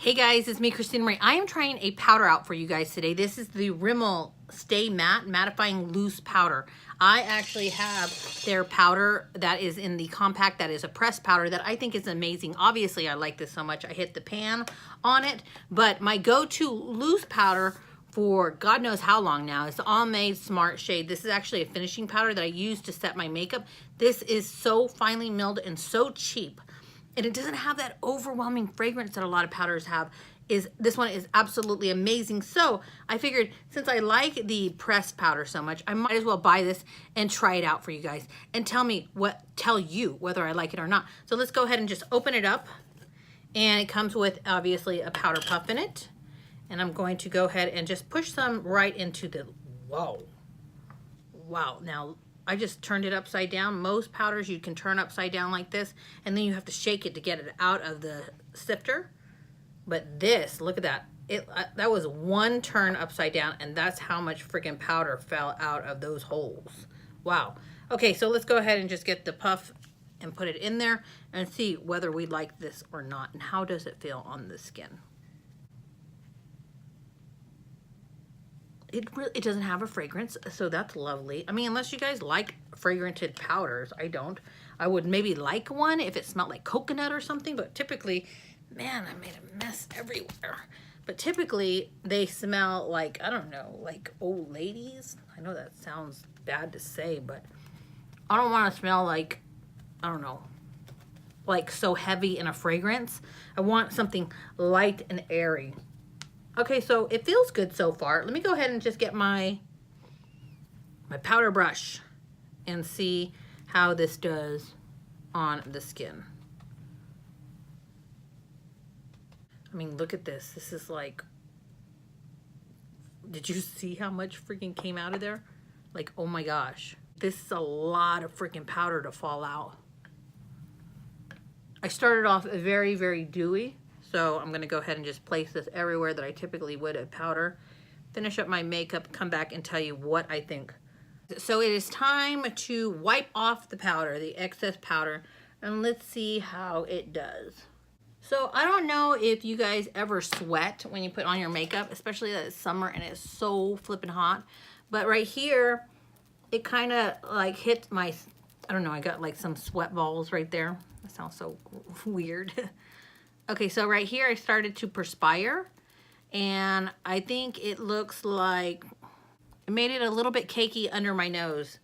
Hey guys, it's me, Christina Marie. I am trying a powder out for you guys today. This is the Rimmel Stay Matte Mattifying Loose Powder. I actually have their powder that is in the compact, that is a pressed powder that I think is amazing. Obviously, I like this so much. I hit the pan on it, but my go-to loose powder for God knows how long now is the Almay Smart Shade. This is actually a finishing powder that I use to set my makeup. This is so finely milled and so cheap. And it doesn't have that overwhelming fragrance that a lot of powders have. This one is absolutely amazing. So I figured since I like the pressed powder so much, I might as well buy this and try it out for you guys and tell you whether I like it or not. So let's go ahead and just open it up. And it comes with obviously a powder puff in it. And I'm going to go ahead and just push some right into the, whoa. Wow, now I just turned it upside down. Most powders you can turn upside down like this, and then you have to shake it to get it out of the sifter. But this, look at that. That was one turn upside down, and that's how much freaking powder fell out of those holes. Wow. Okay, so let's go ahead and just get the puff and put it in there and see whether we like this or not, and how does it feel on the skin. It doesn't have a fragrance, so that's lovely. I mean, unless you guys like fragranted powders, I don't. I would maybe like one if it smelled like coconut or something, but typically, man, I made a mess everywhere. But typically, they smell like, I don't know, like old ladies. I know that sounds bad to say, but I don't want to smell like, I don't know, like so heavy in a fragrance. I want something light and airy. Okay, so it feels good so far. Let me go ahead and just get my powder brush and see how this does on the skin. I mean, look at this. This is like, did you see how much freaking came out of there? Like, oh my gosh. This is a lot of freaking powder to fall out. I started off very, very dewy. So I'm going to go ahead and just place this everywhere that I typically would a powder. Finish up my makeup, come back and tell you what I think. So it is time to wipe off the powder, the excess powder, and let's see how it does. So I don't know if you guys ever sweat when you put on your makeup, especially that it's summer and it's so flipping hot. But right here, it kind of like hit my, I don't know, I got like some sweat balls right there. That sounds so weird. Okay, so right here I started to perspire, and I think it looks like it made it a little bit cakey under my nose.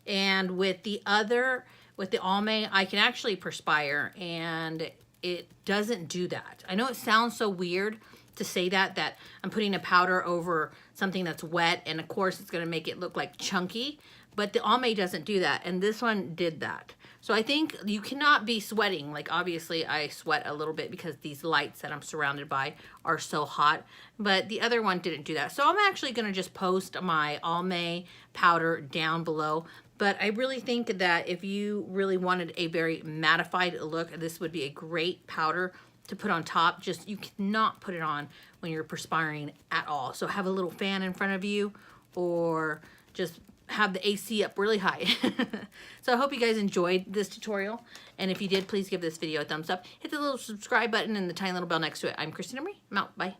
And with the Almay, I can actually perspire, and it doesn't do that. I know it sounds so weird to say that I'm putting a powder over something that's wet, and of course it's going to make it look like chunky, but the Almay doesn't do that, and this one did that. So I think you cannot be sweating. Like, obviously I sweat a little bit because these lights that I'm surrounded by are so hot, but the other one didn't do that. So I'm actually going to just post my Almay powder down below. But I really think that if you really wanted a very mattified look, this would be a great powder to put on top. Just, you cannot put it on when you're perspiring at all. So have a little fan in front of you, or just have the AC up really high. So I hope you guys enjoyed this tutorial. And if you did, please give this video a thumbs up. Hit the little subscribe button and the tiny little bell next to it. I'm Christina Marie. I'm out. Bye.